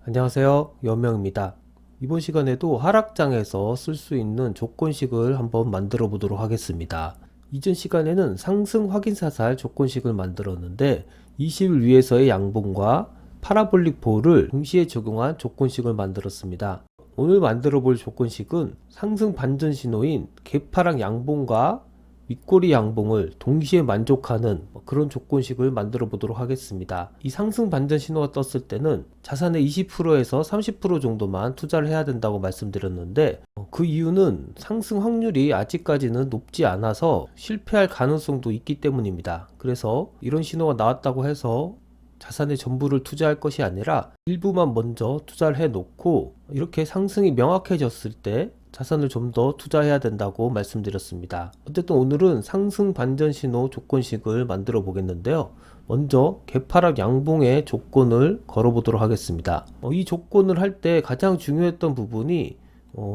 안녕하세요. 여명입니다. 이번 시간에도 하락장에서 쓸 수 있는 조건식을 한번 만들어 보도록 하겠습니다. 이전 시간에는 상승 확인사살 조건식을 만들었는데 20일 위에서의 양봉과 파라볼릭 보호를 동시에 적용한 조건식을 만들었습니다. 오늘 만들어 볼 조건식은 상승 반전 신호인 개파락 양봉과 윗꼬리 양봉을 동시에 만족하는 그런 조건식을 만들어 보도록 하겠습니다. 이 상승 반전 신호가 떴을 때는 자산의 20%에서 30% 정도만 투자를 해야 된다고 말씀드렸는데 그 이유는 상승 확률이 아직까지는 높지 않아서 실패할 가능성도 있기 때문입니다. 그래서 이런 신호가 나왔다고 해서 자산의 전부를 투자할 것이 아니라 일부만 먼저 투자를 해 놓고 이렇게 상승이 명확해졌을 때 자산을 좀 더 투자해야 된다고 말씀드렸습니다. 어쨌든 오늘은 상승 반전 신호 조건식을 만들어 보겠는데요. 먼저 개파락 양봉의 조건을 걸어 보도록 하겠습니다. 이 조건을 할 때 가장 중요했던 부분이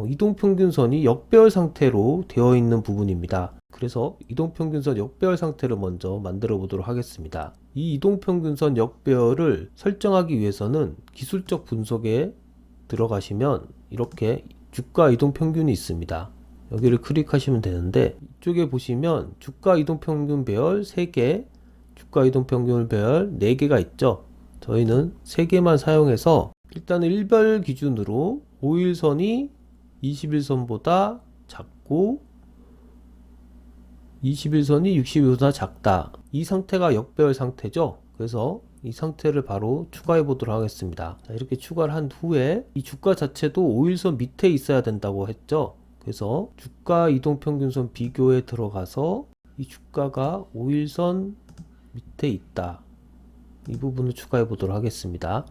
이동평균선이 역배열 상태로 되어 있는 부분입니다. 그래서 이동평균선 역배열 상태를 먼저 만들어 보도록 하겠습니다. 이 이동평균선 역배열을 설정하기 위해서는 기술적 분석에 들어가시면 이렇게 주가 이동평균이 있습니다. 여기를 클릭하시면 되는데 이쪽에 보시면 주가 이동평균 배열 3개, 주가 이동평균 배열 4개가 있죠. 저희는 3개만 사용해서 일단은 1별 기준으로 5일선이 21선보다 작고 21선이 60일보다 작다. 이 상태가 역배열 상태죠. 그래서 이 상태를 바로 추가해 보도록 하겠습니다. 자, 이렇게 추가를 한 후에 이 주가 자체도 5일선 밑에 있어야 된다고 했죠. 그래서 주가 이동평균선 비교에 들어가서 이 주가가 5일선 밑에 있다. 이 부분을 추가해 보도록 하겠습니다.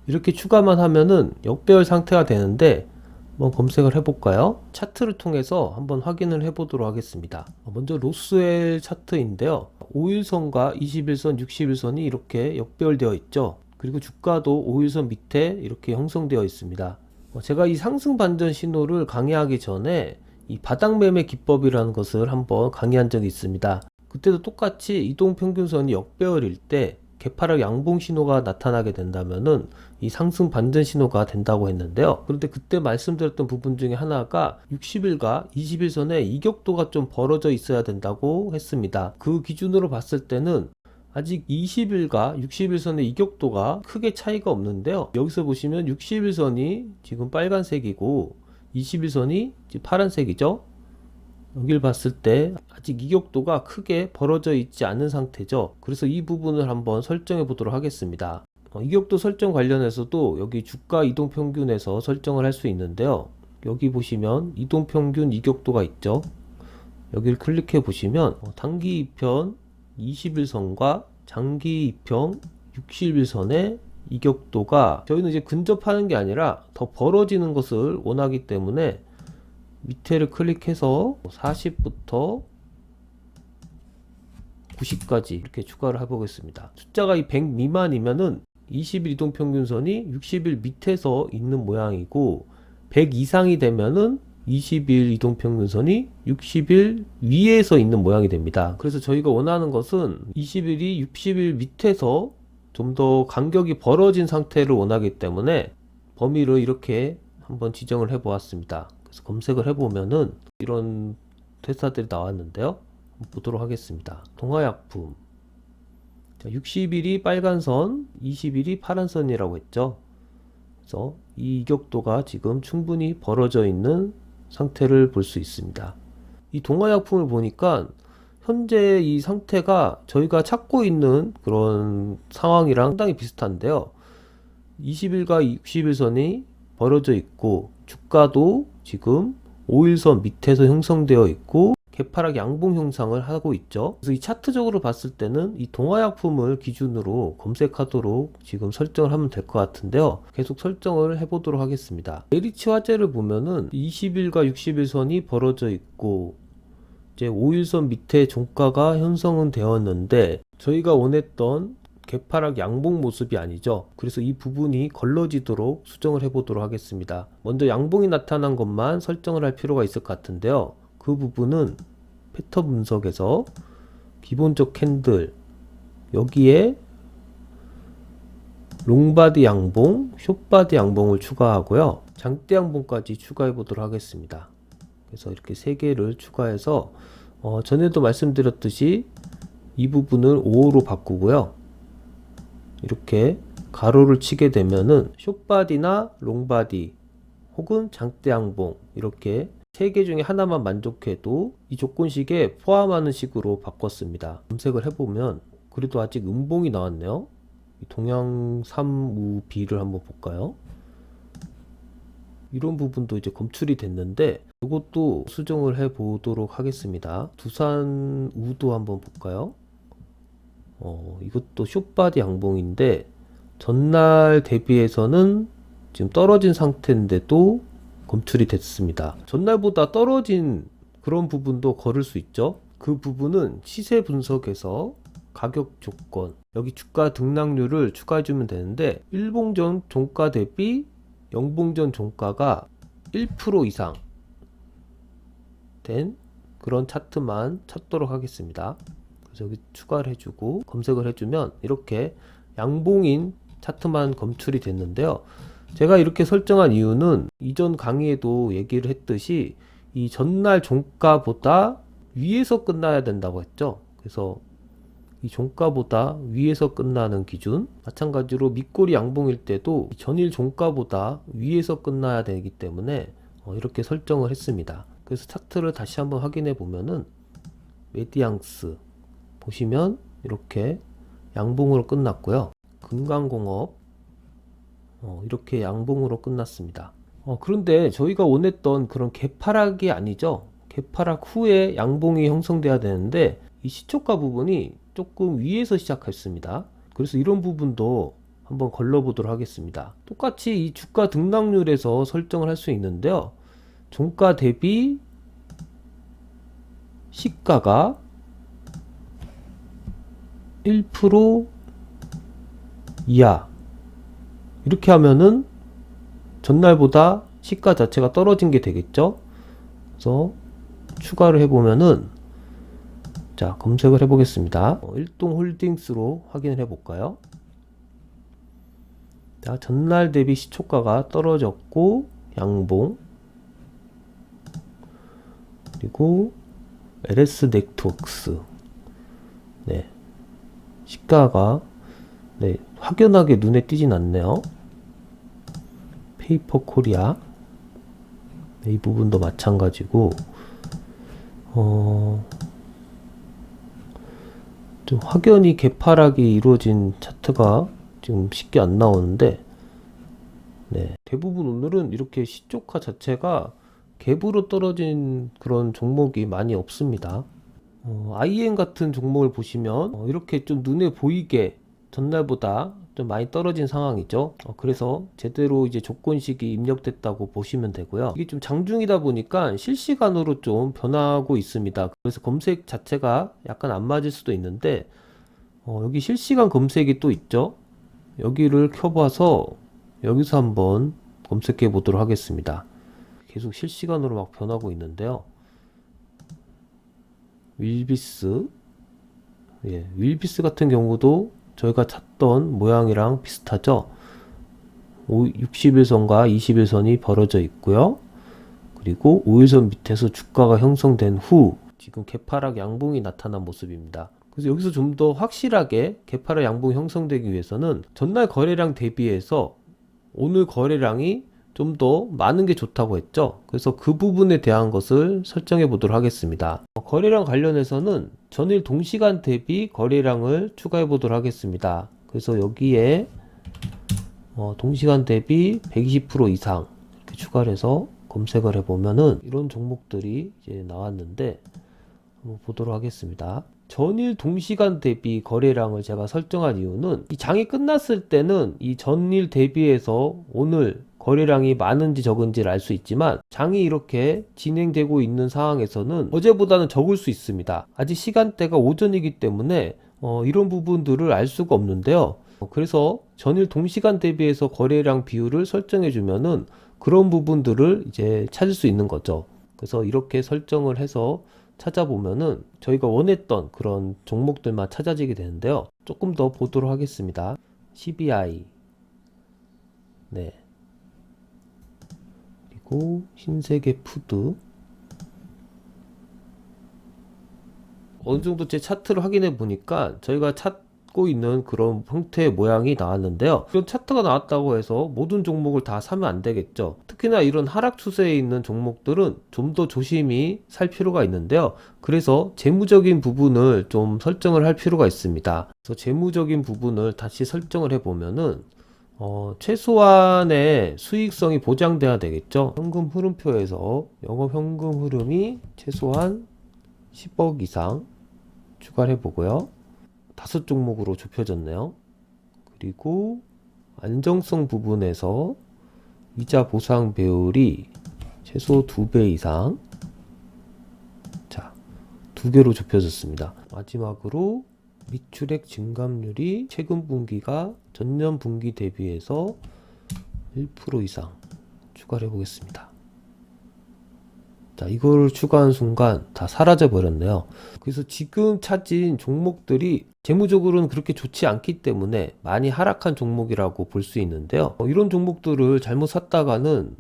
이렇게 추가만 하면은 역배열 상태가 되는데 한번 검색을 해볼까요? 차트를 통해서 한번 확인을 해보도록 하겠습니다. 먼저 로스웰 차트인데요. 5일선과 21선, 60일선이 이렇게 역배열되어 있죠. 그리고 주가도 5일선 밑에 이렇게 형성되어 있습니다. 제가 이 상승 반전 신호를 강의하기 전에 이 바닥 매매 기법이라는 것을 한번 강의한 적이 있습니다. 그때도 똑같이 이동평균선이 역배열일 때 개파락 양봉 신호가 나타나게 된다면은 이 상승 반전 신호가 된다고 했는데요. 그런데 그때 말씀드렸던 부분 중에 하나가 60일과 21선의 이격도가 좀 벌어져 있어야 된다고 했습니다. 그 기준으로 봤을 때는 아직 20일과 60일선의 이격도가 크게 차이가 없는데요. 여기서 보시면 60일선이 지금 빨간색이고 21선이 파란색이죠. 여길 봤을 때 아직 이격도가 크게 벌어져 있지 않은 상태죠. 그래서 이 부분을 한번 설정해 보도록 하겠습니다. 이격도 설정 관련해서도 여기 주가 이동평균에서 설정을 할 수 있는데요. 여기 보시면 이동평균 이격도가 있죠. 여기를 클릭해 보시면 단기 2편 21선과 장기 2편 60일선의 이격도가 저희는 이제 근접하는 게 아니라 더 벌어지는 것을 원하기 때문에 밑에를 클릭해서 40부터 90까지 이렇게 추가를 해보겠습니다. 숫자가 이 100 미만이면은 20일 이동평균선이 60일 밑에서 있는 모양이고 100 이상이 되면은 20일 이동평균선이 60일 위에서 있는 모양이 됩니다. 그래서 저희가 원하는 것은 20일이 60일 밑에서 좀 더 간격이 벌어진 상태를 원하기 때문에 범위를 이렇게 한번 지정을 해 보았습니다. 검색을 해보면은 이런 회사들이 나왔는데요. 보도록 하겠습니다. 동화약품 60일이 빨간 선, 20일이 파란 선이라고 했죠. 그래서 이 이격도가 지금 충분히 벌어져 있는 상태를 볼 수 있습니다. 이 동화약품을 보니까 현재 이 상태가 저희가 찾고 있는 그런 상황이랑 상당히 비슷한데요. 20일과 60일선이 벌어져 있고 주가도 지금 5일선 밑에서 형성되어 있고 개파락 양봉 형상을 하고 있죠. 그래서 이 차트적으로 봤을 때는 이 동화약품을 기준으로 검색하도록 지금 설정을 하면 될 것 같은데요. 계속 설정을 해보도록 하겠습니다. LH 화재를 보면은 20일과 60일선이 벌어져 있고 이제 5일선 밑에 종가가 형성은 되었는데 저희가 원했던 개파락 양봉 모습이 아니죠. 그래서 이 부분이 걸러지도록 수정을 해보도록 하겠습니다. 먼저 양봉이 나타난 것만 설정을 할 필요가 있을 것 같은데요. 그 부분은 패턴 분석에서 기본적 캔들 여기에 롱바디 양봉, 숏바디 양봉을 추가하고요. 장대 양봉까지 추가해 보도록 하겠습니다. 그래서 이렇게 3개를 추가해서 전에도 말씀드렸듯이 이 부분을 5호로 바꾸고요. 이렇게 가로를 치게 되면은 숏바디나 롱바디 혹은 장대 양봉 이렇게 3개 중에 하나만 만족해도 이 조건식에 포함하는 식으로 바꿨습니다. 검색을 해보면 그래도 아직 음봉이 나왔네요. 동양 3우B를 한번 볼까요? 이런 부분도 이제 검출이 됐는데 이것도 수정을 해 보도록 하겠습니다. 두산 우도 한번 볼까요? 이것도 숏바디 양봉인데 전날 대비해서는 지금 떨어진 상태인데도 검출이 됐습니다. 전날보다 떨어진 그런 부분도 걸을 수 있죠. 그 부분은 시세 분석에서 가격 조건, 여기 주가 등락률을 추가해주면 되는데 일봉전 종가 대비 영봉전 종가가 1% 이상 된 그런 차트만 찾도록 하겠습니다. 그래서 여기 추가를 해주고 검색을 해주면 이렇게 양봉인 차트만 검출이 됐는데요. 제가 이렇게 설정한 이유는 이전 강의에도 얘기를 했듯이 이 전날 종가보다 위에서 끝나야 된다고 했죠. 그래서 이 종가보다 위에서 끝나는 기준, 마찬가지로 밑꼬리 양봉일 때도 전일 종가보다 위에서 끝나야 되기 때문에 이렇게 설정을 했습니다. 그래서 차트를 다시 한번 확인해 보면은 메디앙스 보시면 이렇게 양봉으로 끝났고요. 금강공업 이렇게 양봉으로 끝났습니다. 그런데 저희가 원했던 그런 개파락이 아니죠. 개파락 후에 양봉이 형성돼야 되는데 이 시초가 부분이 조금 위에서 시작했습니다. 그래서 이런 부분도 한번 걸러보도록 하겠습니다. 똑같이 이 주가 등락률에서 설정을 할 수 있는데요. 종가 대비 시가가 1% 이하 이렇게 하면은 전날보다 시가 자체가 떨어진 게 되겠죠. 그래서 추가를 해보면은 자 검색을 해보겠습니다. 일동홀딩스로 확인을 해볼까요? 자 전날 대비 시초가가 떨어졌고 양봉 그리고 LS 네트워크스 네 시가가 네 확연하게 눈에 띄진 않네요. 페이퍼 코리아 네, 이 부분도 마찬가지고 좀 확연히 개파락이 이루어진 차트가 지금 쉽게 안 나오는데 네, 대부분 오늘은 이렇게 시초가 자체가 갭으로 떨어진 그런 종목이 많이 없습니다. IM 같은 종목을 보시면 이렇게 좀 눈에 보이게 전날보다 좀 많이 떨어진 상황이죠. 그래서 제대로 이제 조건식이 입력됐다고 보시면 되고요. 이게 좀 장중이다 보니까 실시간으로 좀 변하고 있습니다. 그래서 검색 자체가 약간 안 맞을 수도 있는데 여기 실시간 검색이 또 있죠. 여기를 켜봐서 여기서 한번 검색해 보도록 하겠습니다. 계속 실시간으로 막 변하고 있는데요. 윌비스 예, 윌비스 같은 경우도 저희가 찾던 모양이랑 비슷하죠. 60일선과 20일선이 벌어져 있고요. 그리고 5일선 밑에서 주가가 형성된 후 지금 개파락 양봉이 나타난 모습입니다. 그래서 여기서 좀 더 확실하게 개파락 양봉이 형성되기 위해서는 전날 거래량 대비해서 오늘 거래량이 좀 더 많은 게 좋다고 했죠. 그래서 그 부분에 대한 것을 설정해 보도록 하겠습니다. 거래량 관련해서는 전일 동시간 대비 거래량을 추가해 보도록 하겠습니다. 그래서 여기에 동시간 대비 120% 이상 이렇게 추가를 해서 검색을 해 보면은 이런 종목들이 이제 나왔는데 한번 보도록 하겠습니다. 전일 동시간 대비 거래량을 제가 설정한 이유는 이 장이 끝났을 때는 이 전일 대비해서 오늘 거래량이 많은지 적은지를 알 수 있지만 장이 이렇게 진행되고 있는 상황에서는 어제보다는 적을 수 있습니다. 아직 시간대가 오전이기 때문에 이런 부분들을 알 수가 없는데요. 그래서 전일 동시간 대비해서 거래량 비율을 설정해 주면은 그런 부분들을 이제 찾을 수 있는 거죠. 그래서 이렇게 설정을 해서 찾아보면은 저희가 원했던 그런 종목들만 찾아지게 되는데요. 조금 더 보도록 하겠습니다. CBI 네. 그리고 흰색의 푸드. 어느 정도 제 차트를 확인해 보니까 저희가 찾고 있는 그런 형태의 모양이 나왔는데요. 이런 차트가 나왔다고 해서 모든 종목을 다 사면 안 되겠죠. 특히나 이런 하락 추세에 있는 종목들은 좀 더 조심히 살 필요가 있는데요. 그래서 재무적인 부분을 좀 설정을 할 필요가 있습니다. 그래서 재무적인 부분을 다시 설정을 해 보면은 최소한의 수익성이 보장돼야 되겠죠. 현금 흐름표에서 영업 현금 흐름이 최소한 10억 이상 추가를 해보고요. 5종목으로 좁혀졌네요. 그리고 안정성 부분에서 이자 보상 배율이 최소 2배 이상, 자, 2배로 좁혀졌습니다. 마지막으로 미출액 증감률이 최근 분기가 전년 분기 대비해서 1% 이상 추가를 해보겠습니다. 자, 이걸 추가한 순간 다 사라져 버렸네요. 그래서 지금 찾은 종목들이 재무적으로는 그렇게 좋지 않기 때문에 많이 하락한 종목이라고 볼 수 있는데요. 이런 종목들을 잘못 샀다가는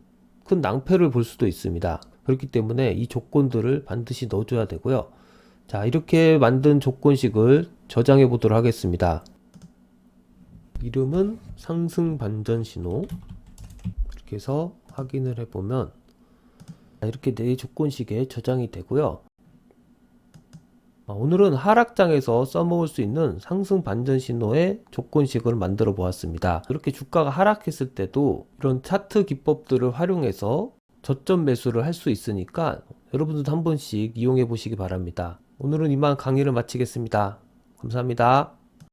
큰 낭패를 볼 수도 있습니다. 그렇기 때문에 이 조건들을 반드시 넣어줘야 되고요. 자, 이렇게 만든 조건식을 저장해 보도록 하겠습니다. 이름은 상승 반전 신호. 이렇게 해서 확인을 해보면 이렇게 네 조건식에 저장이 되고요. 오늘은 하락장에서 써먹을 수 있는 상승 반전 신호의 조건식을 만들어 보았습니다. 이렇게 주가가 하락했을 때도 이런 차트 기법들을 활용해서 저점 매수를 할 수 있으니까 여러분들도 한 번씩 이용해 보시기 바랍니다. 오늘은 이만 강의를 마치겠습니다. 감사합니다.